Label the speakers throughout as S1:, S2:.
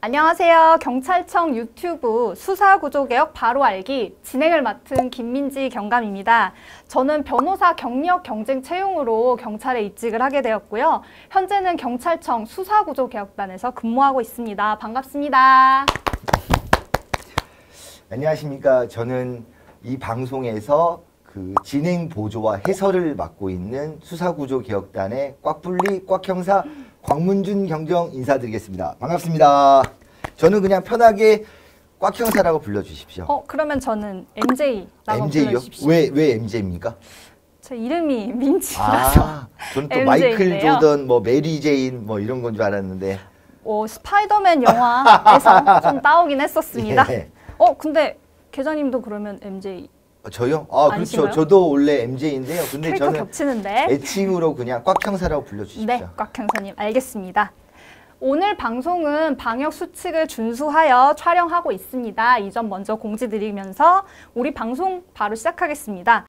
S1: 안녕하세요. 경찰청 유튜브 수사구조개혁 바로 알기 진행을 맡은 김민지 경감입니다. 저는 변호사 경력 경쟁 채용으로 경찰에 입직을 하게 되었고요. 현재는 경찰청 수사구조개혁단에서 근무하고 있습니다. 반갑습니다.
S2: 안녕하십니까. 저는 이 방송에서 진행 보조와 해설을 맡고 있는 수사구조개혁단의 꽉분리 꽉형사 광문준 경정 인사드리겠습니다. 반갑습니다. 저는 그냥 편하게 꽉형사라고 불러주십시오.
S1: 그러면 저는 MJ라고 불러주십시오.
S2: 왜 MJ입니까?
S1: 제 이름이 민지라서.
S2: 저는 또 마이클 조던, 메리 제인 이런 건 줄 알았는데.
S1: 스파이더맨 영화에서 좀 따오긴 했었습니다.
S2: 예.
S1: 근데 계장님도 그러면 MJ?
S2: 저요?
S1: 아니신가요?
S2: 그렇죠. 저도 원래 MJ인데요. 근데 저는
S1: 겹치는데.
S2: 애칭으로 그냥 꽉형사라고 불러주십시오.
S1: 네, 꽉형사님 알겠습니다. 오늘 방송은 방역 수칙을 준수하여 촬영하고 있습니다. 이 점 먼저 공지드리면서 우리 방송 바로 시작하겠습니다.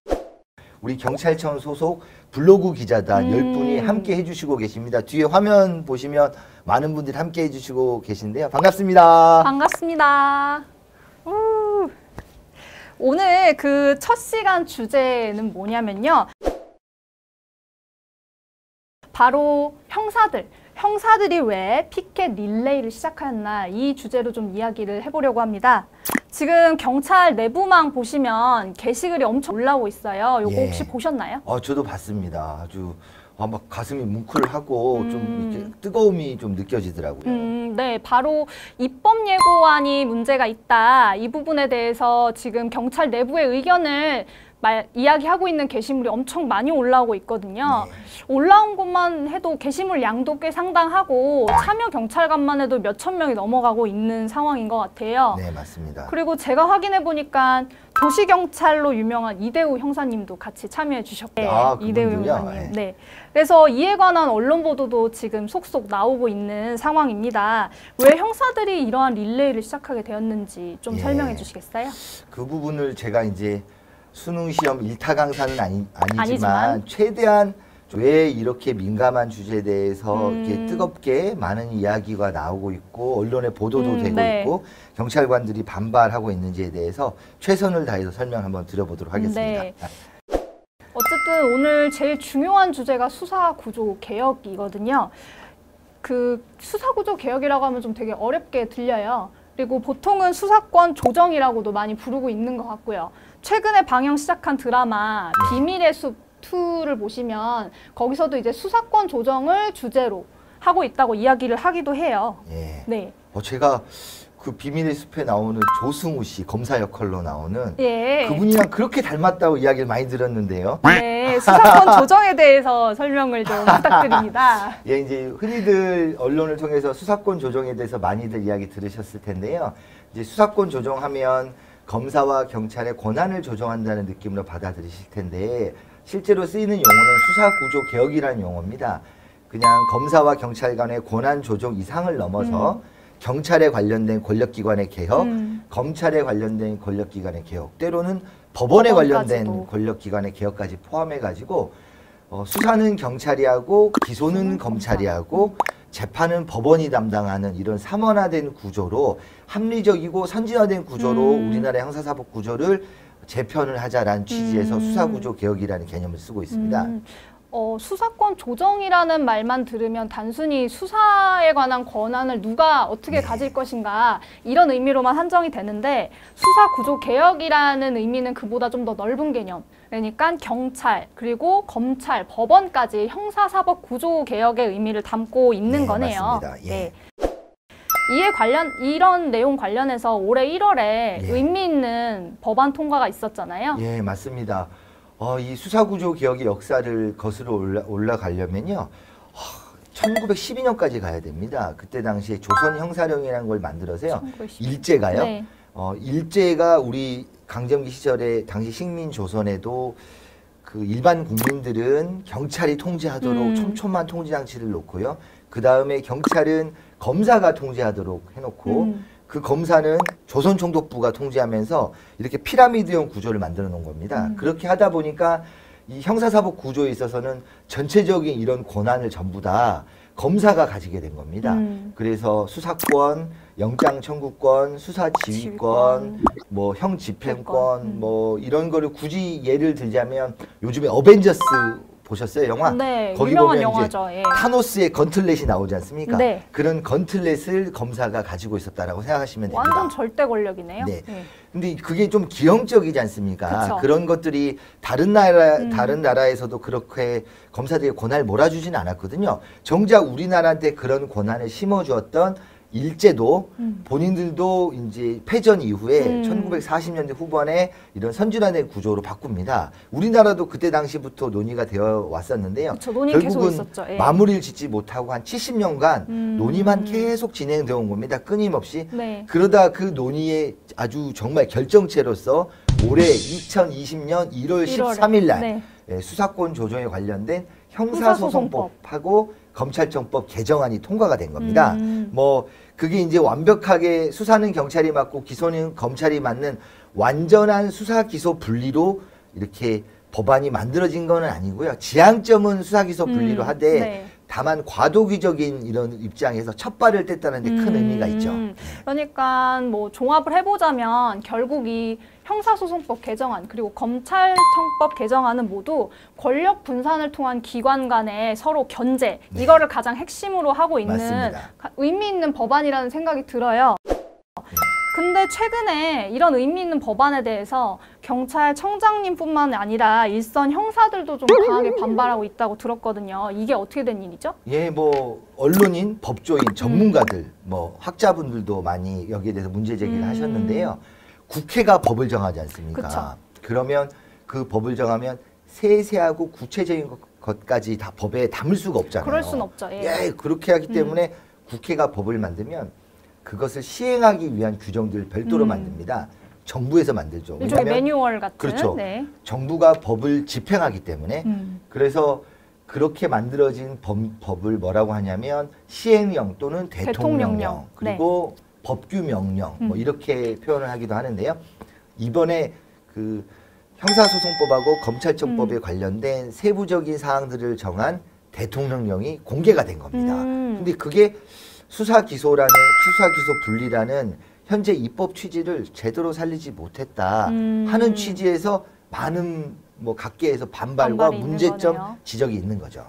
S2: 우리 경찰청 소속 블로그 기자단 10분이 함께 해주시고 계십니다. 뒤에 화면 보시면 많은 분들이 함께 해주시고 계신데요. 반갑습니다.
S1: 반갑습니다. 오늘 첫 시간 주제는 뭐냐면요. 바로 형사들이 왜 피켓 릴레이를 시작하였나, 이 주제로 좀 이야기를 해보려고 합니다. 지금 경찰 내부망 보시면 게시글이 엄청 올라오고 있어요. 요거 혹시 보셨나요?
S2: 저도 봤습니다. 아주 막 가슴이 뭉클하고 좀 이렇게 뜨거움이 좀 느껴지더라고요.
S1: 네, 바로 입법 예고안이 문제가 있다. 이 부분에 대해서 지금 경찰 내부의 의견을 이야기하고 있는 게시물이 엄청 많이 올라오고 있거든요. 네. 올라온 것만 해도 게시물 양도 꽤 상당하고 참여 경찰관만 해도 몇천 명이 넘어가고 있는 상황인 것 같아요.
S2: 네, 맞습니다.
S1: 그리고 제가 확인해 보니까 도시경찰로 유명한 이대우 형사님도 같이 참여해 주셨고, 이대우 형사님. 네. 그래서 이에 관한 언론 보도도 지금 속속 나오고 있는 상황입니다. 왜 형사들이 이러한 릴레이를 시작하게 되었는지 좀 설명해 주시겠어요?
S2: 그 부분을 제가 이제 수능 시험 1타 강사는 아니지만 최대한 왜 이렇게 민감한 주제에 대해서 이렇게 뜨겁게 많은 이야기가 나오고 있고 언론에 보도도 되고 있고 경찰관들이 반발하고 있는지에 대해서 최선을 다해서 설명 한번 드려보도록 하겠습니다.
S1: 네. 어쨌든 오늘 제일 중요한 주제가 수사구조개혁이거든요. 수사구조개혁이라고 하면 좀 되게 어렵게 들려요. 그리고 보통은 수사권 조정이라고도 많이 부르고 있는 것 같고요. 최근에 방영 시작한 드라마 비밀의 숲 2를 보시면 거기서도 이제 수사권 조정을 주제로 하고 있다고 이야기를 하기도 해요.
S2: 예.
S1: 네.
S2: 제가 그 비밀의 숲에 나오는 조승우 씨 검사 역할로 나오는
S1: 예.
S2: 그분이랑 그렇게 닮았다고 이야기를 많이 들었는데요.
S1: 네, 수사권 조정에 대해서 설명을 좀 부탁드립니다.
S2: 예, 이제 흔히들 언론을 통해서 수사권 조정에 대해서 많이들 이야기 들으셨을 텐데요. 이제 수사권 조정하면 검사와 경찰의 권한을 조정한다는 느낌으로 받아들이실 텐데 실제로 쓰이는 용어는 수사구조개혁이라는 용어입니다. 그냥 검사와 경찰 간의 권한 조정 이상을 넘어서 경찰에 관련된 권력기관의 개혁, 검찰에 관련된 권력기관의 개혁, 때로는 법원에 관련된 권력기관의 개혁까지 포함해가지고 수사는 경찰이 하고 기소는 검찰이 하고 재판은 법원이 담당하는 이런 삼원화된 구조로 합리적이고 선진화된 구조로 우리나라의 형사사법 구조를 재편을 하자라는 취지에서 수사구조개혁이라는 개념을 쓰고 있습니다.
S1: 수사권 조정이라는 말만 들으면 단순히 수사에 관한 권한을 누가 어떻게 가질 것인가 이런 의미로만 한정이 되는데 수사구조개혁이라는 의미는 그보다 좀 더 넓은 개념. 그러니까 경찰, 그리고 검찰, 법원까지 형사사법 구조개혁의 의미를 담고 있는 거네요.
S2: 맞습니다. 예.
S1: 네. 이런 내용 관련해서 올해 1월에 의미 있는 법안 통과가 있었잖아요.
S2: 예, 맞습니다. 이 수사구조개혁의 역사를 거슬러 올라가려면요. 1912년까지 가야 됩니다. 그때 당시에 조선형사령이라는 걸 만들어서요. 일제가요. 네. 일제가 우리 강점기 시절에 당시 식민조선에도 일반 국민들은 경찰이 통제하도록 촘촘한 통제장치를 놓고요. 그 다음에 경찰은 검사가 통제하도록 해놓고 그 검사는 조선총독부가 통제하면서 이렇게 피라미드형 구조를 만들어 놓은 겁니다. 그렇게 하다 보니까 이 형사사법 구조에 있어서는 전체적인 이런 권한을 전부 다 검사가 가지게 된 겁니다. 그래서 수사권, 영장 청구권, 수사 지휘권, 뭐 형 집행권, 뭐 이런 거를 굳이 예를 들자면 요즘에 어벤져스 보셨어요, 영화?
S1: 네,
S2: 거기
S1: 유명한
S2: 보면
S1: 영화죠.
S2: 이제
S1: 예.
S2: 타노스의 건틀렛이 나오지 않습니까?
S1: 네.
S2: 그런 건틀렛을 검사가 가지고 있었다라고 생각하시면 됩니다.
S1: 완전 절대 권력이네요.
S2: 네.
S1: 예.
S2: 근데 그게 좀 기형적이지 않습니까?
S1: 그쵸.
S2: 그런 것들이 다른 나라에서도 그렇게 검사들에게 권한을 몰아주지는 않았거든요. 정작 우리나라한테 그런 권한을 심어주었던 일제도 본인들도 이제 패전 이후에 1940년대 후반에 이런 선진화된 구조로 바꿉니다. 우리나라도 그때 당시부터 논의가 되어 왔었는데요.
S1: 그쵸, 논의 계속
S2: 결국은
S1: 있었죠. 예.
S2: 마무리를 짓지 못하고 한 70년간 논의만 계속 진행되어 온 겁니다. 끊임없이.
S1: 네.
S2: 그러다 그 논의의 아주 정말 결정체로서 올해 2020년 1월 13일 날
S1: 네.
S2: 수사권 조정에 관련된 형사소송법하고 검찰청법 개정안이 통과가 된 겁니다. 뭐 그게 이제 완벽하게 수사는 경찰이 맡고 기소는 검찰이 맡는 완전한 수사 기소 분리로 이렇게 법안이 만들어진 건 아니고요. 지향점은 수사 기소 분리로 하되
S1: 네.
S2: 다만 과도기적인 이런 입장에서 첫 발을 뗐다는 데 큰 의미가 있죠.
S1: 그러니까 뭐 종합을 해보자면 결국 이 형사소송법 개정안 그리고 검찰청법 개정안은 모두 권력 분산을 통한 기관 간의 서로 견제
S2: 네.
S1: 이거를 가장 핵심으로 하고 있는
S2: 맞습니다.
S1: 의미 있는 법안이라는 생각이 들어요. 근데 최근에 이런 의미 있는 법안에 대해서 경찰청장님뿐만 아니라 일선 형사들도 좀 강하게 반발하고 있다고 들었거든요. 이게 어떻게 된 일이죠?
S2: 예, 뭐 언론인, 법조인, 전문가들, 뭐 학자분들도 많이 여기에 대해서 문제 제기를 하셨는데요. 국회가 법을 정하지 않습니까?
S1: 그쵸.
S2: 그러면 그 법을 정하면 세세하고 구체적인 것까지 다 법에 담을 수가 없잖아요.
S1: 그럴 순 없죠. 예.
S2: 예, 그렇게 하기 때문에 국회가 법을 만들면 그것을 시행하기 위한 규정들을 별도로 만듭니다. 정부에서 만들죠.
S1: 일종의
S2: 왜냐하면
S1: 매뉴얼 같은.
S2: 그렇죠.
S1: 네.
S2: 정부가 법을 집행하기 때문에 그래서 그렇게 만들어진 법을 뭐라고 하냐면 시행령 또는 대통령령 그리고 법규명령 뭐 이렇게 표현을 하기도 하는데요. 이번에 그 형사소송법하고 검찰청법에 관련된 세부적인 사항들을 정한 대통령령이 공개가 된 겁니다. 근데 그게 수사 기소 분리라는 현재 입법 취지를 제대로 살리지 못했다 하는 취지에서 많은 뭐 각계에서 반발과 문제점 지적이 있는 거죠.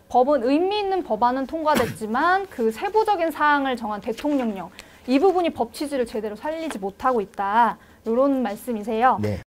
S1: 법은 의미 있는 법안은 통과됐지만 그 세부적인 사항을 정한 대통령령 이 부분이 법 취지를 제대로 살리지 못하고 있다. 이런 말씀이세요.
S2: 네.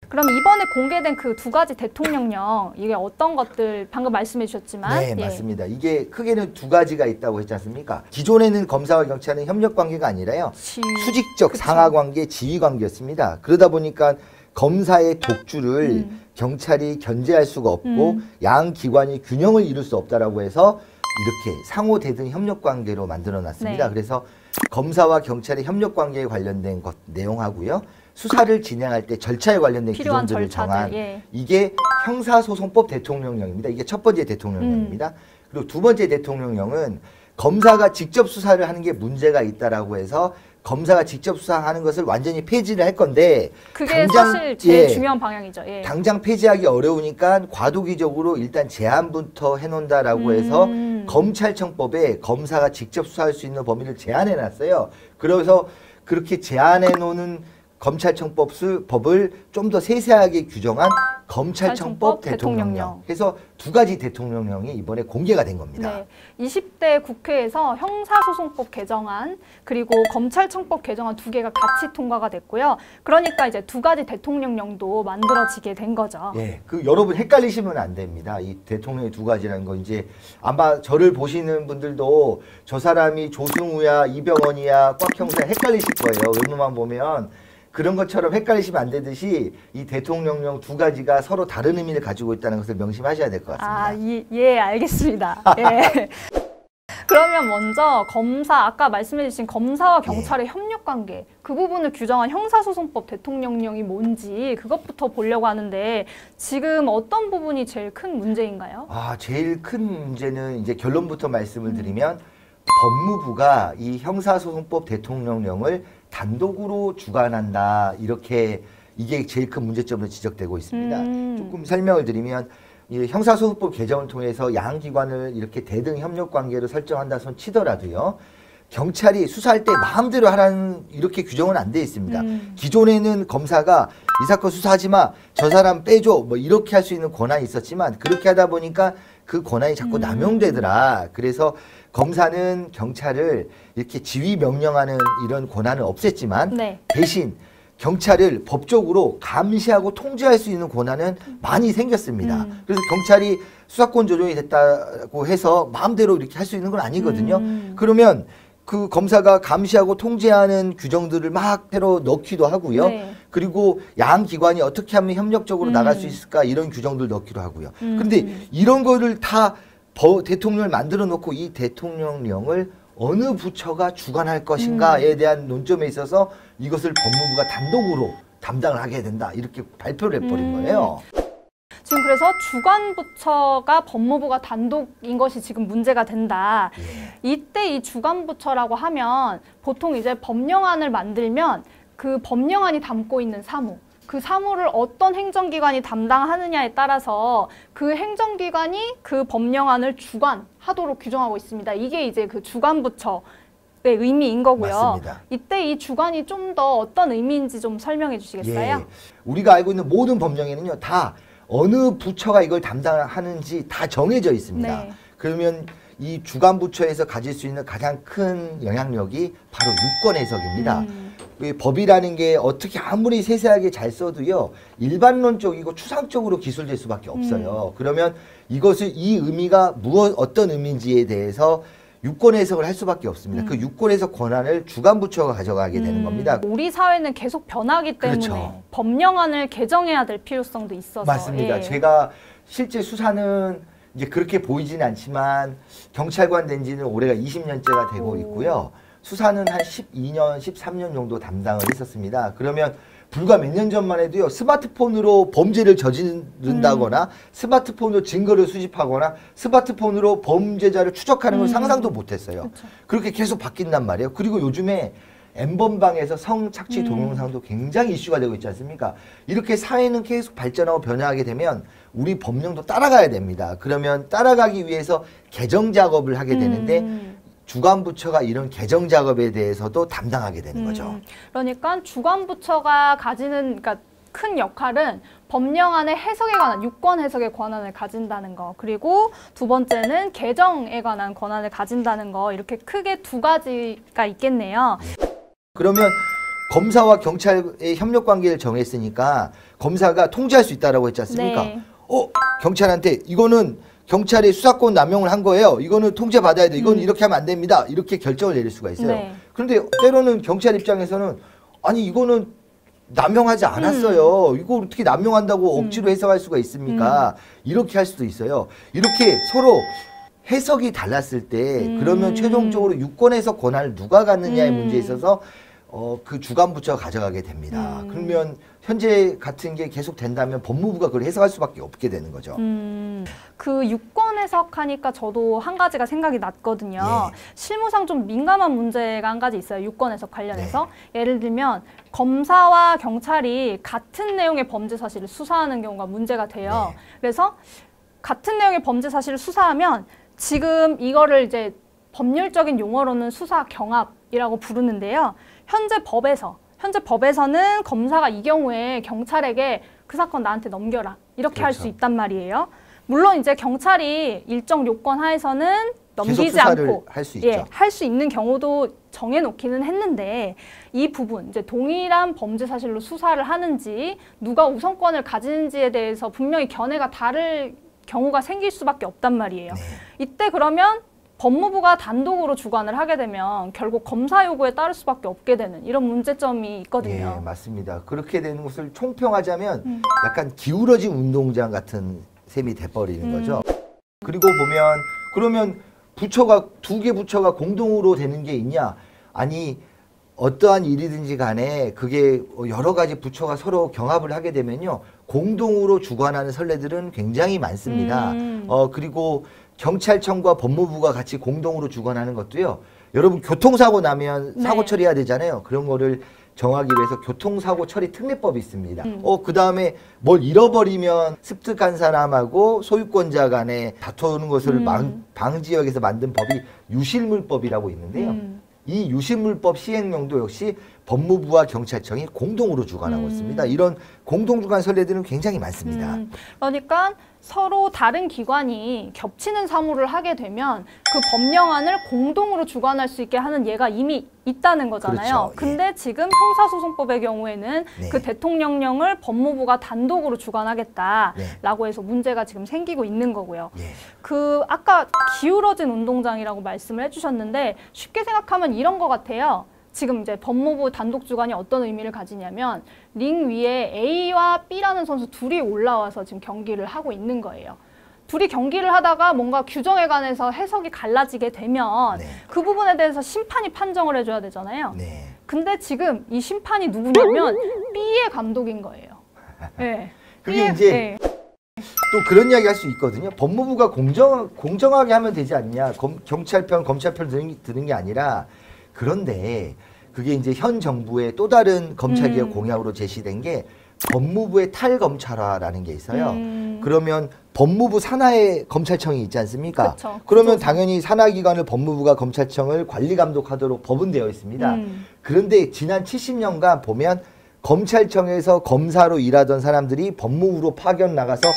S1: 그럼 이번에 공개된 그 두 가지 대통령령 이게 어떤 것들 방금 말씀해 주셨지만
S2: 네, 맞습니다. 이게 크게는 두 가지가 있다고 했지 않습니까? 기존에는 검사와 경찰은 협력 관계가 아니라요. 수직적 상하 관계, 지휘 관계였습니다. 그러다 보니까 검사의 독주를 경찰이 견제할 수가 없고 양 기관이 균형을 이룰 수 없다라고 해서 이렇게 상호 대등 협력 관계로 만들어 놨습니다.
S1: 네.
S2: 그래서 검사와 경찰의 협력 관계에 관련된 것 내용하고요. 수사를 진행할 때 절차에 관련된 규정들을 정한 이게 형사소송법 대통령령입니다. 이게 첫 번째 대통령령입니다. 그리고 두 번째 대통령령은 검사가 직접 수사를 하는 게 문제가 있다라고 해서 검사가 직접 수사하는 것을 완전히 폐지를 할 건데
S1: 그게 사실 제일 중요한 방향이죠. 예.
S2: 당장 폐지하기 어려우니까 과도기적으로 일단 제한부터 해놓는다라고 해서 검찰청법에 검사가 직접 수사할 수 있는 범위를 제한해 놨어요. 그래서 그렇게 제한해 놓는 검찰청법을 좀 더 세세하게 규정한 검찰청법 대통령령 해서 두 가지 대통령령이 이번에 공개가 된 겁니다.
S1: 네, 20대 국회에서 형사소송법 개정안 그리고 검찰청법 개정안 두 개가 같이 통과가 됐고요. 그러니까 이제 두 가지 대통령령도 만들어지게 된 거죠.
S2: 예, 그 여러분 헷갈리시면 안 됩니다. 이 대통령의 두 가지라는 거 이제 아마 저를 보시는 분들도 저 사람이 조승우야, 이병헌이야, 꽉 형사 헷갈리실 거예요. 외모만 보면. 그런 것처럼 헷갈리시면 안 되듯이 이 대통령령 두 가지가 서로 다른 의미를 가지고 있다는 것을 명심하셔야 될 것 같습니다.
S1: 예, 알겠습니다. 예. 그러면 먼저 아까 말씀해 주신 검사와 경찰의 협력 관계 그 부분을 규정한 형사소송법 대통령령이 뭔지 그것부터 보려고 하는데 지금 어떤 부분이 제일 큰 문제인가요?
S2: 제일 큰 문제는 이제 결론부터 말씀을 드리면 법무부가 이 형사소송법 대통령령을 단독으로 주관한다. 이게 제일 큰 문제점으로 지적되고 있습니다. 조금 설명을 드리면 이 형사소송법 개정을 통해서 양기관을 이렇게 대등 협력 관계로 설정한다 손 치더라도요. 경찰이 수사할 때 마음대로 하라는 이렇게 규정은 안 돼 있습니다. 기존에는 검사가 이 사건 수사하지 마, 저 사람 빼줘, 뭐 이렇게 할 수 있는 권한이 있었지만 그렇게 하다 보니까 그 권한이 자꾸 남용되더라. 그래서 검사는 경찰을 이렇게 지휘 명령하는 이런 권한을 없앴지만
S1: 네.
S2: 대신 경찰을 법적으로 감시하고 통제할 수 있는 권한은 많이 생겼습니다. 그래서 경찰이 수사권 조정이 됐다고 해서 마음대로 이렇게 할 수 있는 건 아니거든요. 그러면 그 검사가 감시하고 통제하는 규정들을 막 새로 넣기도 하고요.
S1: 네.
S2: 그리고 양 기관이 어떻게 하면 협력적으로 나갈 수 있을까 이런 규정들 넣기도 하고요. 근데 이런 거를 다 대통령을 만들어 놓고 이 대통령령을 어느 부처가 주관할 것인가에 대한 논점에 있어서 이것을 법무부가 단독으로 담당을 하게 된다. 이렇게 발표를 해버린 거예요.
S1: 지금 그래서 주관부처가 법무부가 단독인 것이 지금 문제가 된다. 이때 이 주관부처라고 하면 보통 이제 법령안을 만들면 그 법령안이 담고 있는 사무, 그 사무를 어떤 행정기관이 담당하느냐에 따라서 그 행정기관이 그 법령안을 주관하도록 규정하고 있습니다. 이게 이제 그 주관부처의 의미인 거고요.
S2: 맞습니다.
S1: 이때 이 주관이 좀 더 어떤 의미인지 좀 설명해 주시겠어요?
S2: 예. 우리가 알고 있는 모든 법령에는요, 다 어느 부처가 이걸 담당하는지 다 정해져 있습니다.
S1: 네.
S2: 그러면 이 주관부처에서 가질 수 있는 가장 큰 영향력이 바로 유권 해석입니다. 이 법이라는 게 어떻게 아무리 세세하게 잘 써도요, 일반론적이고 추상적으로 기술될 수밖에 없어요. 그러면 이것을 이 의미가 어떤 의미인지에 대해서 유권 해석을 할 수밖에 없습니다. 그 유권 해석 권한을 주관부처가 가져가게 되는 겁니다.
S1: 우리 사회는 계속 변하기 때문에
S2: 그렇죠.
S1: 법령안을 개정해야 될 필요성도 있어서.
S2: 맞습니다.
S1: 예.
S2: 제가 실제 수사는 이제 그렇게 보이지는 않지만 경찰관 된 지는 올해가 20년째가 되고 있고요. 수사는 한 12년, 13년 정도 담당을 했었습니다. 그러면 불과 몇 년 전만 해도요, 스마트폰으로 범죄를 저지른다거나 스마트폰으로 증거를 수집하거나 스마트폰으로 범죄자를 추적하는 걸 상상도 못했어요.
S1: 그쵸.
S2: 그렇게 계속 바뀐단 말이에요. 그리고 요즘에 N번방에서 성착취 동영상도 굉장히 이슈가 되고 있지 않습니까? 이렇게 사회는 계속 발전하고 변화하게 되면 우리 법령도 따라가야 됩니다. 그러면 따라가기 위해서 개정 작업을 하게 되는데 주관부처가 이런 개정 작업에 대해서도 담당하게 되는 거죠.
S1: 그러니까 주관부처가 가지는 그러니까 큰 역할은 법령안의 해석에 관한 유권 해석의 권한을 가진다는 거, 그리고 두 번째는 개정에 관한 권한을 가진다는 거, 이렇게 크게 두 가지가 있겠네요.
S2: 그러면 검사와 경찰의 협력 관계를 정했으니까 검사가 통제할 수 있다라고 했지 않습니까?
S1: 네.
S2: 경찰한테 이거는 경찰의 수사권 남용을 한 거예요. 이거는 통제받아야 돼. 이건 이렇게 하면 안 됩니다. 이렇게 결정을 내릴 수가 있어요.
S1: 네.
S2: 그런데 때로는 경찰 입장에서는 아니 이거는 남용하지 않았어요. 이거 어떻게 남용한다고 억지로 해석할 수가 있습니까? 이렇게 할 수도 있어요. 이렇게 서로 해석이 달랐을 때 그러면 최종적으로 유권 해석 권한을 누가 갖느냐의 문제에 있어서 그 주관부처가 가져가게 됩니다. 그러면 현재 같은 게 계속 된다면 법무부가 그걸 해석할 수밖에 없게 되는 거죠.
S1: 그 유권 해석하니까 저도 한 가지가 생각이 났거든요.
S2: 예.
S1: 실무상 좀 민감한 문제가 한 가지 있어요. 유권 해석 관련해서. 예를 들면 검사와 경찰이 같은 내용의 범죄 사실을 수사하는 경우가 문제가 돼요. 그래서 같은 내용의 범죄 사실을 수사하면 지금 이거를 이제 법률적인 용어로는 수사 경합이라고 부르는데요. 현재 법에서는 검사가 이 경우에 경찰에게 그 사건 나한테 넘겨라 이렇게 할 수 있단 말이에요. 물론 이제 경찰이 일정 요건 하에서는 넘기지 않고
S2: 할 수 있죠.
S1: 할 수 있는 경우도 정해놓기는 했는데 이 부분 이제 동일한 범죄 사실로 수사를 하는지 누가 우선권을 가지는지에 대해서 분명히 견해가 다를 경우가 생길 수밖에 없단 말이에요. 이때 그러면 법무부가 단독으로 주관을 하게 되면 결국 검사 요구에 따를 수밖에 없게 되는 이런 문제점이 있거든요.
S2: 예, 맞습니다. 그렇게 되는 것을 총평하자면 약간 기울어진 운동장 같은 셈이 돼버리는 거죠. 그리고 보면 그러면 부처가 두 개 부처가 공동으로 되는 게 있냐? 아니 어떠한 일이든지 간에 그게 여러 가지 부처가 서로 경합을 하게 되면요. 공동으로 주관하는 선례들은 굉장히 많습니다. 그리고 경찰청과 법무부가 같이 공동으로 주관하는 것도요. 여러분 교통사고 나면 사고 처리해야 되잖아요. 그런 거를 정하기 위해서 교통사고 처리 특례법이 있습니다. 그 다음에 뭘 잃어버리면 습득한 사람하고 소유권자 간에 다투는 것을 방지하기 위해서 만든 법이 유실물법이라고 있는데요. 이 유실물법 시행령도 역시 법무부와 경찰청이 공동으로 주관하고 있습니다. 이런 공동주관 선례들은 굉장히 많습니다.
S1: 그러니까 서로 다른 기관이 겹치는 사무를 하게 되면 그 법령안을 공동으로 주관할 수 있게 하는 예가 이미 있다는 거잖아요.
S2: 그렇죠.
S1: 근데
S2: 예.
S1: 지금 형사소송법의 경우에는
S2: 네.
S1: 그 대통령령을 법무부가 단독으로 주관하겠다라고
S2: 네.
S1: 해서 문제가 지금 생기고 있는 거고요.
S2: 예.
S1: 그 아까 기울어진 운동장이라고 말씀을 해주셨는데 쉽게 생각하면 이런 것 같아요. 지금 이제 법무부 단독 주관이 어떤 의미를 가지냐면 링 위에 A와 B라는 선수 둘이 올라와서 지금 경기를 하고 있는 거예요. 둘이 경기를 하다가 뭔가 규정에 관해서 해석이 갈라지게 되면
S2: 네.
S1: 그 부분에 대해서 심판이 판정을 해줘야 되잖아요.
S2: 네.
S1: 근데 지금 이 심판이 누구냐면 B의 감독인 거예요. 네.
S2: 그게
S1: B의,
S2: 이제
S1: 네.
S2: 또 그런 이야기 할 수 있거든요. 법무부가 공정하게 하면 되지 않냐. 경찰편, 검찰편 드는 게 아니라 그런데 그게 이제 현 정부의 또 다른 검찰개혁 공약으로 제시된 게 법무부의 탈검찰화라는 게 있어요. 그러면 법무부 산하에 검찰청이 있지 않습니까?
S1: 그쵸.
S2: 그러면 당연히 산하기관을 법무부가 검찰청을 관리 감독하도록 법은 되어 있습니다. 그런데 지난 70년간 보면 검찰청에서 검사로 일하던 사람들이 법무부로 파견 나가서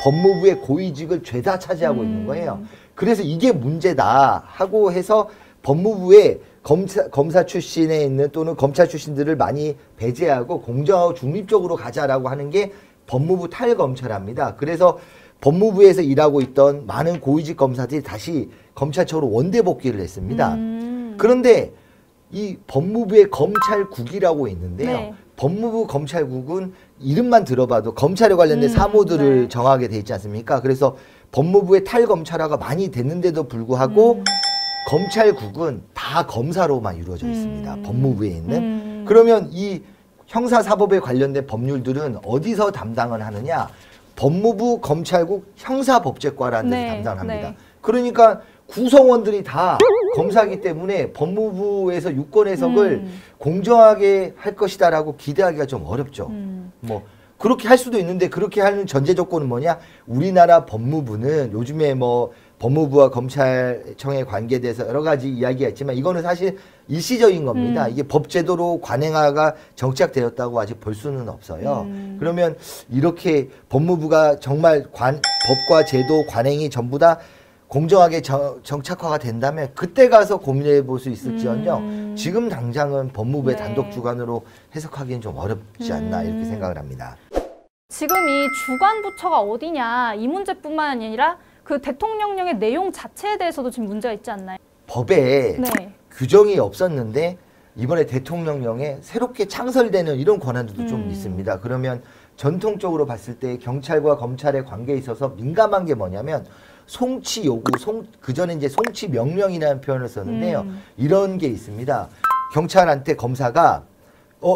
S2: 법무부의 고위직을 죄다 차지하고 있는 거예요. 그래서 이게 문제다 하고 해서 법무부에 검사 출신에 있는 또는 검찰 출신들을 많이 배제하고 공정하고 중립적으로 가자라고 하는 게 법무부 탈검찰합니다. 그래서 법무부에서 일하고 있던 많은 고위직 검사들이 다시 검찰청으로 원대 복귀를 했습니다. 그런데 이 법무부의 검찰국이라고 있는데요.
S1: 네.
S2: 법무부 검찰국은 이름만 들어봐도 검찰에 관련된 사무들을
S1: 네.
S2: 정하게 돼 있지 않습니까? 그래서 법무부의 탈검찰화가 많이 됐는데도 불구하고 검찰국은 다 검사로만 이루어져 있습니다. 법무부에 있는. 그러면 이 형사사법에 관련된 법률들은 어디서 담당을 하느냐? 법무부 검찰국 형사법제과라는 데서
S1: 네,
S2: 담당을 합니다.
S1: 네.
S2: 그러니까 구성원들이 다 검사이기 때문에 법무부에서 유권 해석을 공정하게 할 것이다라고 기대하기가 좀 어렵죠. 뭐 그렇게 할 수도 있는데 그렇게 하는 전제 조건은 뭐냐? 우리나라 법무부는 요즘에 뭐 법무부와 검찰청의 관계에 대해서 여러 가지 이야기가 있지만 이거는 사실 일시적인 겁니다. 이게 법제도로 관행화가 정착되었다고 아직 볼 수는 없어요. 그러면 이렇게 법무부가 정말 법과 제도 관행이 전부 다 공정하게 정착화가 된다면 그때 가서 고민해 볼 수 있을지언정 지금 당장은 법무부의
S1: 네.
S2: 단독 주관으로 해석하기는 좀 어렵지 않나 이렇게 생각을 합니다.
S1: 지금 이 주관 부처가 어디냐 이 문제뿐만 아니라 그 대통령령의 내용 자체에 대해서도 지금 문제가 있지 않나요?
S2: 법에
S1: 네.
S2: 규정이 없었는데 이번에 대통령령에 새롭게 창설되는 이런 권한들도 좀 있습니다. 그러면 전통적으로 봤을 때 경찰과 검찰의 관계에 있어서 민감한 게 뭐냐면 송치 요구, 그전에 이제 송치 명령이라는 표현을 썼는데요. 이런 게 있습니다. 경찰한테 검사가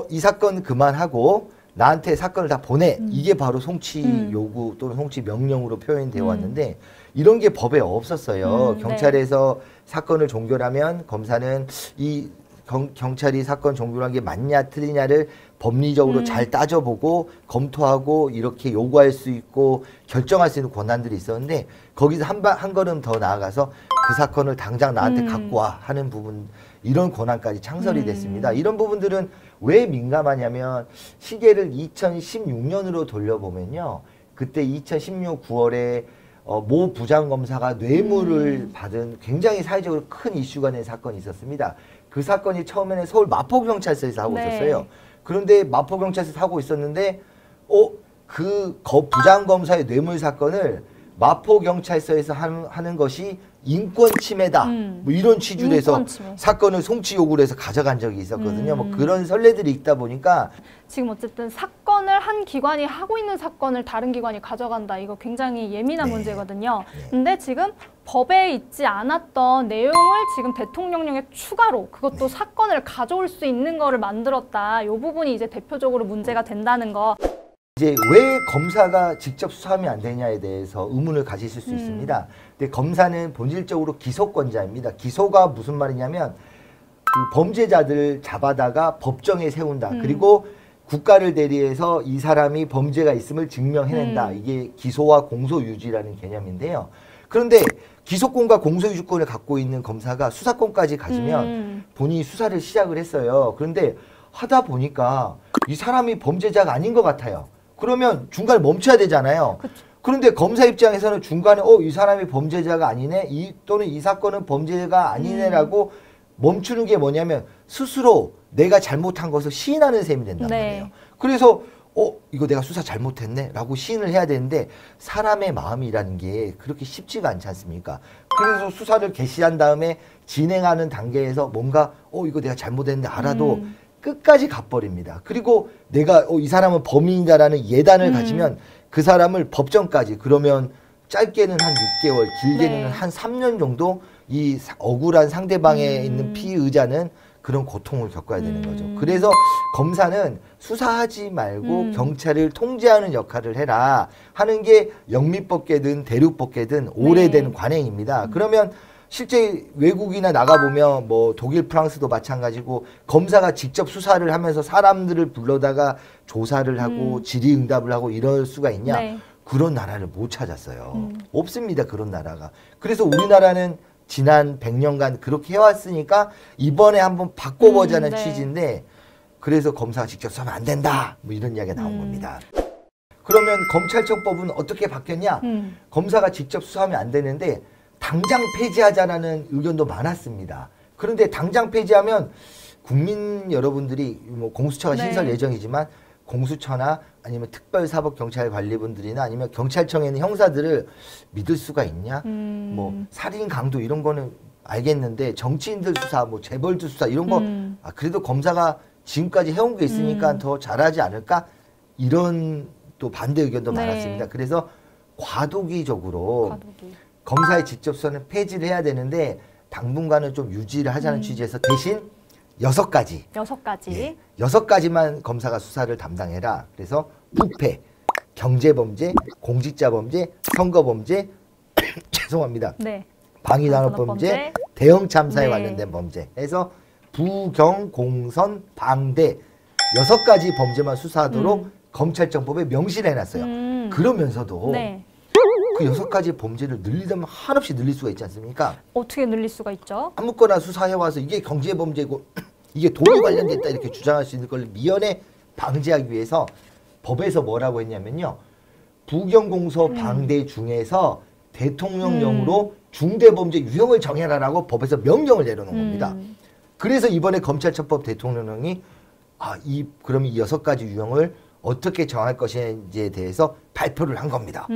S2: 이 사건 그만하고 나한테 사건을 다 보내. 이게 바로 송치 요구 또는 송치 명령으로 표현되어 왔는데 이런 게 법에 없었어요. 경찰에서 사건을 종결하면 검사는 이 경찰이 사건 종결한 게 맞냐 틀리냐를 법리적으로 잘 따져보고 검토하고 이렇게 요구할 수 있고 결정할 수 있는 권한들이 있었는데 거기서 한 걸음 더 나아가서 그 사건을 당장 나한테 갖고 와 하는 부분 이런 권한까지 창설이 됐습니다. 이런 부분들은 왜 민감하냐면 시계를 2016년으로 돌려보면요. 그때 2016 9월에 모 부장검사가 뇌물을 받은 굉장히 사회적으로 큰 이슈가 된 사건이 있었습니다. 그 사건이 처음에는 서울 마포경찰서에서 하고
S1: 네.
S2: 있었어요. 그런데 마포경찰서에서 하고 있었는데 그 부장검사의 뇌물 사건을 마포경찰서에서 하는 것이 인권 침해다. 뭐 이런 취지로 해서
S1: 인권 침해.
S2: 사건을 송치 요구를 해서 가져간 적이 있었거든요. 뭐 그런 선례들이 있다 보니까
S1: 지금 어쨌든 사건을 한 기관이 하고 있는 사건을 다른 기관이 가져간다. 이거 굉장히 예민한
S2: 네.
S1: 문제거든요.
S2: 네.
S1: 근데 지금 법에 있지 않았던 내용을 지금 대통령령에 추가로 그것도 사건을 가져올 수 있는 거를 만들었다. 이 부분이 이제 대표적으로 문제가 된다는 거.
S2: 이제 왜 검사가 직접 수사하면 안 되냐에 대해서 의문을 가지실 수 있습니다. 근데 검사는 본질적으로 기소권자입니다. 기소가 무슨 말이냐면 그 범죄자들 잡아다가 법정에 세운다. 그리고 국가를 대리해서 이 사람이 범죄가 있음을 증명해낸다. 이게 기소와 공소유지라는 개념인데요. 그런데 기소권과 공소유지권을 갖고 있는 검사가 수사권까지 가지면 본인이 수사를 시작을 했어요. 그런데 하다 보니까 이 사람이 범죄자가 아닌 것 같아요. 그러면 중간에 멈춰야 되잖아요.
S1: 그쵸.
S2: 그런데 검사 입장에서는 중간에 이 사람이 범죄자가 아니네, 또는 이 사건은 범죄가 아니네라고 멈추는 게 뭐냐면 스스로 내가 잘못한 것을 시인하는 셈이 된단 말이에요. 그래서 이거 내가 수사 잘못했네 라고 시인을 해야 되는데 사람의 마음이라는 게 그렇게 쉽지가 않지 않습니까? 그래서 수사를 개시한 다음에 진행하는 단계에서 뭔가 이거 내가 잘못했는데 알아도 끝까지 가버립니다. 그리고 내가 이 사람은 범인이다라는 예단을 가지면 그 사람을 법정까지, 그러면 짧게는 한 6개월, 길게는 한 3년 정도 이 억울한 상대방에 있는 피의자는 그런 고통을 겪어야 되는 거죠. 그래서 검사는 수사하지 말고 경찰을 통제하는 역할을 해라 하는 게 영미법계든 대륙법계든 오래된 관행입니다. 그러면 실제 외국이나 나가보면 뭐 독일, 프랑스도 마찬가지고 검사가 직접 수사를 하면서 사람들을 불러다가 조사를 하고 질의응답을 하고 이럴 수가 있냐? 그런 나라를 못 찾았어요. 없습니다. 그런 나라가. 그래서 우리나라는 지난 100년간 그렇게 해왔으니까 이번에 한번 바꿔보자는 취지인데, 그래서 검사가 직접 수사하면 안 된다 뭐 이런 이야기가 나온 겁니다. 그러면 검찰청법은 어떻게 바뀌었냐? 검사가 직접 수사하면 안 되는데 당장 폐지하자라는 의견도 많았습니다. 그런데 당장 폐지하면 국민 여러분들이 뭐 공수처가 신설 예정이지만 공수처나 아니면 특별사법경찰관리분들이나 아니면 경찰청에 있는 형사들을 믿을 수가 있냐? 뭐 살인, 강도 이런 거는 알겠는데 정치인들 수사, 뭐 재벌들 수사 이런 거 그래도 검사가 지금까지 해온 게 있으니까 더 잘하지 않을까? 이런 또 반대 의견도 많았습니다. 그래서 과도기적으로 검사의 직접 수사는 폐지를 해야 되는데 당분간은 좀 유지를 하자는 취지에서 대신 6가지.
S1: 6가지.
S2: 6가지만 검사가 수사를 담당해라. 그래서 부패, 경제범죄, 공직자범죄, 선거범죄, 죄송합니다. 방위산업범죄, 대형참사에 관련된 범죄. 해서 부경, 공선, 방대 6가지 범죄만 수사하도록 검찰청법에 명시를 해놨어요. 그러면서도 그 6가지 범죄를 늘리려면 한없이 늘릴 수가 있지 않습니까?
S1: 어떻게 늘릴 수가 있죠?
S2: 아무거나 수사해와서 이게 경제범죄고 이게 돈이 관련됐다 이렇게 주장할 수 있는 걸 미연에 방지하기 위해서 법에서 뭐라고 했냐면요. 부경공소 방대 중에서 대통령령으로 중대범죄 유형을 정해라라고 법에서 명령을 내려놓은 겁니다. 그래서 이번에 검찰청법 대통령령이 그럼 이 6가지 유형을 어떻게 정할 것인지에 대해서 발표를 한 겁니다.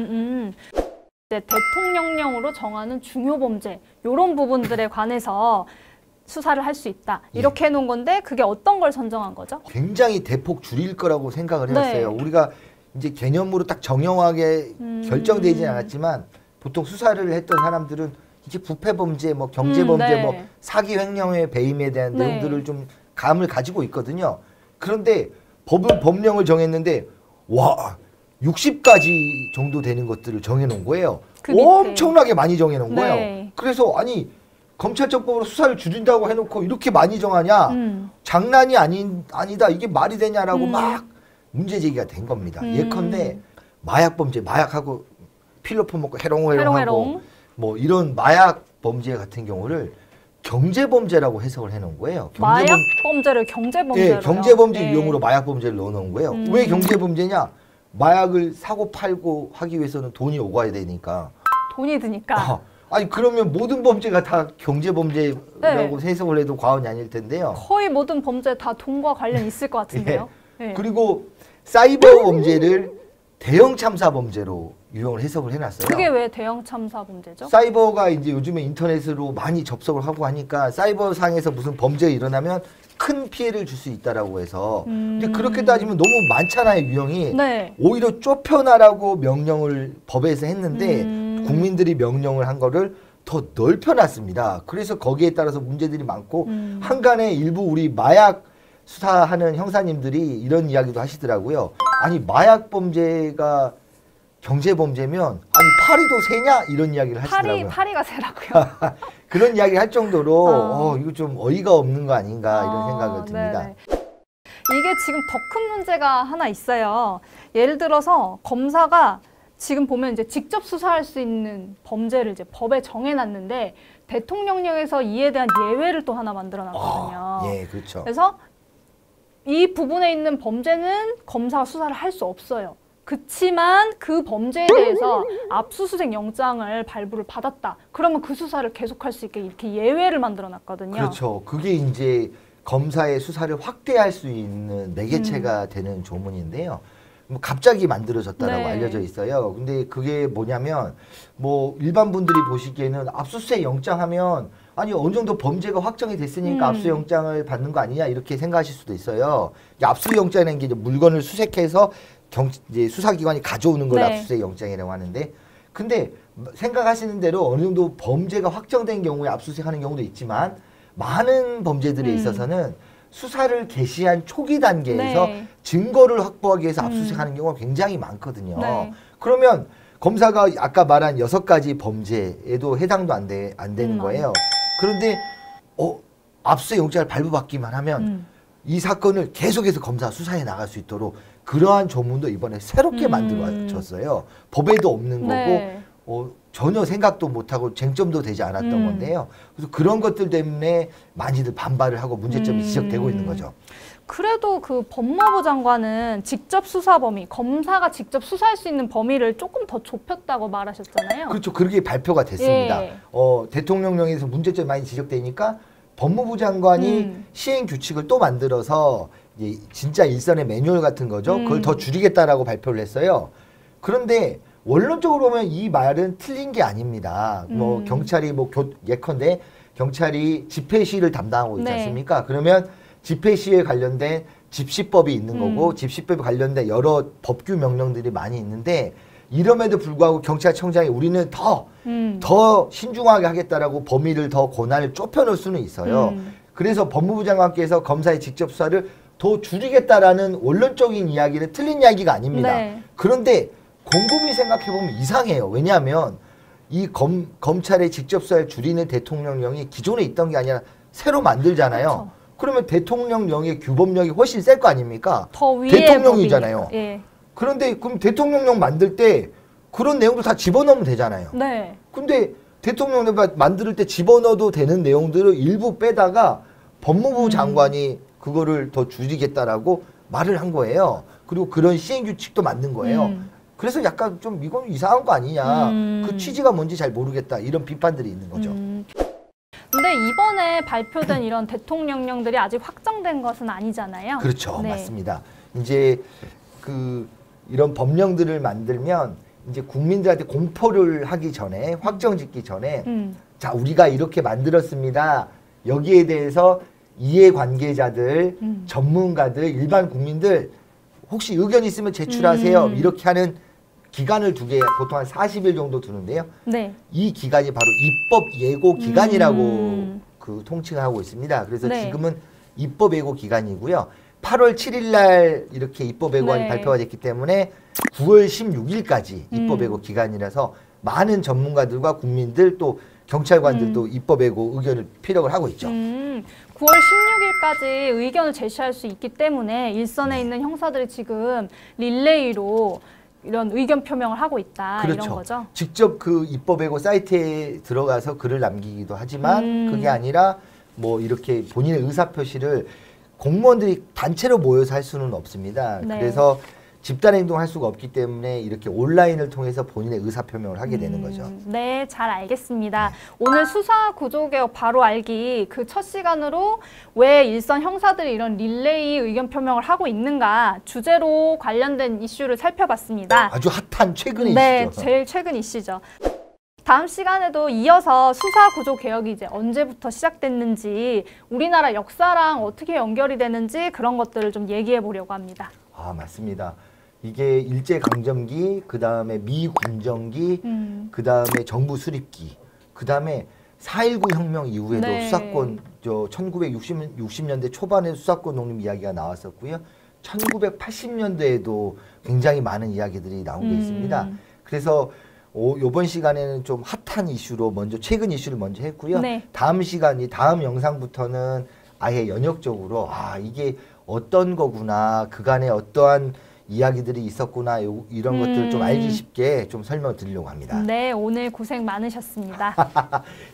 S1: 대통령령으로 정하는 중요범죄 이런 부분들에 관해서 수사를 할 수 있다. 이렇게 해놓은 건데 그게 어떤 걸 선정한 거죠?
S2: 굉장히 대폭 줄일 거라고 생각을 해왔어요. 우리가 이제 개념으로 딱 정형하게 결정되지는 않았지만 보통 수사를 했던 사람들은 이게 부패범죄, 뭐 경제범죄, 뭐 사기 횡령의 배임에 대한 내용들을 좀 감을 가지고 있거든요. 그런데 법은 법령을 정했는데 60가지 정도 되는 것들을 정해놓은 거예요. 엄청나게 많이 정해놓은 거예요. 그래서 아니 검찰청법으로 수사를 줄인다고 해놓고 이렇게 많이 정하냐? 장난이 아니다. 이게 말이 되냐라고 막 문제 제기가 된 겁니다. 예컨대 마약범죄, 마약하고 필러 퍼먹고 해롱해롱하고 뭐 이런 마약 범죄 같은 경우를 경제범죄라고 해석을 해놓은 거예요.
S1: 마약 범죄를 경제범죄로.
S2: 네, 경제범죄 유형으로 마약 범죄를 넣어놓은 거예요. 왜 경제범죄냐? 마약을 사고 팔고 하기 위해서는 돈이 오가야 되니까.
S1: 돈이 드니까.
S2: 아니 그러면 모든 범죄가 다 경제범죄라고 해석을 해도 과언이 아닐 텐데요.
S1: 거의 모든 범죄 다 돈과 관련 있을 것 같은데요.
S2: 그리고 사이버 범죄를 대형 참사 범죄로 유형을 해석을 해놨어요.
S1: 그게 왜 대형 참사 범죄죠?
S2: 사이버가 이제 요즘에 인터넷으로 많이 접속을 하고 하니까 사이버 상에서 무슨 범죄가 일어나면 큰 피해를 줄 수 있다라고 해서 근데 그렇게 따지면 너무 많잖아요, 유형이. 오히려 좁혀놔라고 명령을 법에서 했는데 국민들이 명령을 한 거를 더 넓혀놨습니다. 그래서 거기에 따라서 문제들이 많고 한간에 일부 우리 마약 수사하는 형사님들이 이런 이야기도 하시더라고요. 아니 마약 범죄가 경제범죄면 아니 파리도 세냐 이런 이야기를 하시더라고요.
S1: 파리가 세라고요.
S2: 그런 이야기 할 정도로 이거 좀 어이가 없는 거 아닌가 이런 생각을 듭니다.
S1: 네네. 이게 지금 더 큰 문제가 하나 있어요. 예를 들어서 검사가 지금 보면 이제 직접 수사할 수 있는 범죄를 이제 법에 정해놨는데 대통령령에서 이에 대한 예외를 또 하나 만들어놨거든요.
S2: 예, 그렇죠.
S1: 그래서 이 부분에 있는 범죄는 검사가 수사를 할 수 없어요. 그치만 그 범죄에 대해서 압수수색 영장을 발부를 받았다. 그러면 그 수사를 계속할 수 있게 이렇게 예외를 만들어놨거든요.
S2: 그렇죠. 그게 이제 검사의 수사를 확대할 수 있는 매개체가 되는 조문인데요. 뭐 갑자기 만들어졌다라고
S1: 네.
S2: 알려져 있어요. 근데 그게 뭐냐면 뭐 일반 분들이 보시기에는 압수수색 영장하면 아니 어느 정도 범죄가 확정이 됐으니까 압수영장을 받는 거 아니냐 이렇게 생각하실 수도 있어요. 압수영장이라는 게 이제 물건을 수색해서 이제 수사기관이 가져오는 걸
S1: 네.
S2: 압수수색 영장이라고 하는데, 근데 생각하시는 대로 어느 정도 범죄가 확정된 경우에 압수수색하는 경우도 있지만 많은 범죄들에 있어서는 수사를 개시한 초기 단계에서
S1: 네.
S2: 증거를 확보하기 위해서 압수수색하는 경우가 굉장히 많거든요.
S1: 네.
S2: 그러면 검사가 아까 말한 6가지 범죄에도 해당도 안 되는 거예요. 그런데 압수수색 영장을 발부받기만 하면 이 사건을 계속해서 검사 수사해 나갈 수 있도록 그러한 조문도 이번에 새롭게 만들어졌어요. 법에도 없는
S1: 네.
S2: 거고 전혀 생각도 못하고 쟁점도 되지 않았던 건데요. 그래서 그런 것들 때문에 많이들 반발을 하고 문제점이 지적되고 있는 거죠.
S1: 그래도 그 법무부 장관은 직접 수사 범위, 검사가 직접 수사할 수 있는 범위를 조금 더 좁혔다고 말하셨잖아요.
S2: 그렇죠. 그렇게 발표가 됐습니다.
S1: 예.
S2: 대통령령에서 문제점이 많이 지적되니까 법무부 장관이 시행 규칙을 또 만들어서 이제 진짜 일선의 매뉴얼 같은 거죠. 그걸 더 줄이겠다라고 발표를 했어요. 그런데 원론적으로 보면 이 말은 틀린 게 아닙니다. 뭐 경찰이 예컨대 경찰이 집회 시위를 담당하고 있지
S1: 네.
S2: 않습니까? 그러면 집회 시위에 관련된 집시법이 있는 거고 집시법에 관련된 여러 법규 명령들이 많이 있는데 이럼에도 불구하고 경찰청장이 우리는 더 신중하게 하겠다라고 범위를 더 권한을 좁혀놓을 수는 있어요. 그래서 법무부 장관께서 검사의 직접 수사를 더 줄이겠다라는 원론적인 이야기는 틀린 이야기가 아닙니다.
S1: 네.
S2: 그런데 곰곰이 생각해보면 이상해요. 왜냐하면 이 검찰의 직접 수사를 줄이는 대통령령이 기존에 있던 게 아니라 새로 만들잖아요.
S1: 그렇죠.
S2: 그러면 대통령령의 규범력이 훨씬 셀 거 아닙니까?
S1: 더 위의
S2: 대통령이잖아요.
S1: 법이니까. 예.
S2: 그런데 그럼 대통령령 만들 때 그런 내용들 다 집어넣으면 되잖아요.
S1: 네.
S2: 근데 대통령령 만들 때 집어넣어도 되는 내용들을 일부 빼다가 법무부 장관이 그거를 더 줄이겠다라고 말을 한 거예요. 그리고 그런 시행규칙도 만든 거예요. 그래서 약간 좀 이건 이상한 거 아니냐. 그 취지가 뭔지 잘 모르겠다. 이런 비판들이 있는 거죠.
S1: 근데 이번에 발표된 이런 대통령령들이 아직 확정된 것은 아니잖아요.
S2: 그렇죠.
S1: 네.
S2: 맞습니다. 이제 이런 법령들을 만들면 이제 국민들한테 공포를 하기 전에 확정 짓기 전에 자 우리가 이렇게 만들었습니다. 여기에 대해서 이해관계자들, 전문가들, 일반 국민들 혹시 의견 있으면 제출하세요. 이렇게 하는 기간을 두게 보통 한 40일 정도 두는데요.
S1: 네.
S2: 이 기간이 바로 입법 예고 기간이라고 통칭을 하고 있습니다. 그래서
S1: 네.
S2: 지금은 입법 예고 기간이고요. 8월 7일 날 이렇게 입법 예고안이
S1: 네.
S2: 발표가 됐기 때문에 9월 16일까지 입법 예고 기간이라서 많은 전문가들과 국민들 또 경찰관들도 입법 예고 의견을 피력을 하고 있죠.
S1: 9월 16일까지 의견을 제시할 수 있기 때문에 일선에 있는 형사들이 지금 릴레이로 이런 의견 표명을 하고 있다.
S2: 그렇죠.
S1: 이런 거죠.
S2: 직접 그 입법 예고 사이트에 들어가서 글을 남기기도 하지만 그게 아니라 뭐 이렇게 본인의 의사 표시를 공무원들이 단체로 모여서 할 수는 없습니다.
S1: 네.
S2: 그래서 집단 행동할 수가 없기 때문에 이렇게 온라인을 통해서 본인의 의사 표명을 하게 되는 거죠.
S1: 네, 잘 알겠습니다. 오늘 수사 구조개혁 바로 알기 그 첫 시간으로 왜 일선 형사들이 이런 릴레이 의견 표명을 하고 있는가 주제로 관련된 이슈를 살펴봤습니다.
S2: 아주 핫한 최근의
S1: 네,
S2: 이슈죠.
S1: 제일 최근 이슈죠. 다음 시간에도 이어서 수사 구조 개혁이 이제 언제부터 시작됐는지 우리나라 역사랑 어떻게 연결이 되는지 그런 것들을 좀 얘기해 보려고 합니다.
S2: 아, 맞습니다. 이게 일제강점기, 그 다음에 미군정기, 그 다음에 정부 수립기, 그 다음에 4.19 혁명 이후에도
S1: 네.
S2: 수사권, 1960년대 초반에 수사권 독립 이야기가 나왔었고요. 1980년대에도 굉장히 많은 이야기들이 나온 게 있습니다. 그래서 요번 시간에는 좀 핫한 이슈로 먼저 최근 이슈를 먼저 했고요.
S1: 네.
S2: 다음 영상부터는 아예 연역적으로 이게 어떤 거구나, 그간에 어떠한 이야기들이 있었구나, 이런 것들을 좀 알기 쉽게 좀 설명드리려고 합니다.
S1: 네, 오늘 고생 많으셨습니다.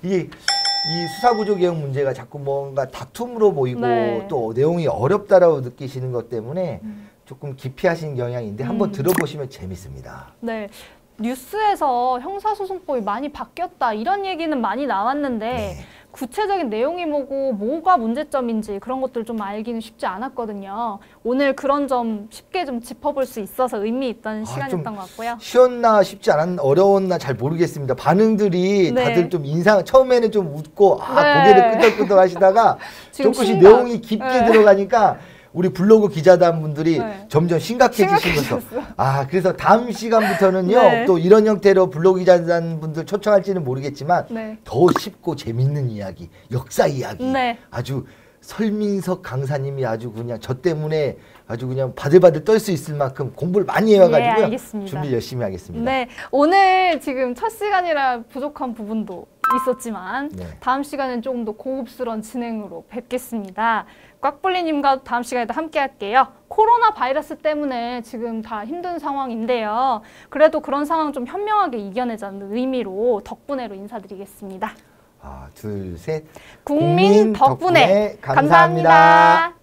S2: 이 수사구조개혁 문제가 자꾸 뭔가 다툼으로 보이고
S1: 네.
S2: 또 내용이 어렵다라고 느끼시는 것 때문에 조금 기피하시는 경향인데 한번 들어보시면 재밌습니다.
S1: 네. 뉴스에서 형사소송법이 많이 바뀌었다 이런 얘기는 많이 나왔는데
S2: 네.
S1: 구체적인 내용이 뭐가 문제점인지 그런 것들 좀 알기는 쉽지 않았거든요. 오늘 그런 점 쉽게 좀 짚어볼 수 있어서 의미 있던 시간이었던 것 같고요.
S2: 쉬웠나 쉽지 어려웠나 잘 모르겠습니다. 반응들이
S1: 네.
S2: 다들 좀 처음에는 좀 웃고
S1: 네.
S2: 고개를 끄덕끄덕 하시다가
S1: 지금
S2: 조금씩 내용이 깊게
S1: 네.
S2: 들어가니까 우리 블로그 기자단 분들이
S1: 네.
S2: 점점 심각해지시면서 그래서 다음 시간부터는요
S1: 네.
S2: 또 이런 형태로 블로그 기자단 분들 초청할지는 모르겠지만
S1: 네.
S2: 더 쉽고 재밌는 이야기, 역사 이야기,
S1: 네.
S2: 아주 설민석 강사님이 아주 그냥 저 때문에 아주 그냥 바들바들 떨 수 있을 만큼 공부를 많이 해와가지고요.
S1: 알겠습니다.
S2: 준비 열심히 하겠습니다.
S1: 네, 오늘 지금 첫 시간이라 부족한 부분도 있었지만
S2: 네.
S1: 다음 시간은 조금 더 고급스러운 진행으로 뵙겠습니다. 꽉블리님과 다음 시간에도 함께 할게요. 코로나 바이러스 때문에 지금 다 힘든 상황인데요. 그래도 그런 상황 좀 현명하게 이겨내자는 의미로 덕분에로 인사드리겠습니다.
S2: 둘, 셋.
S1: 국민 덕분에 감사합니다.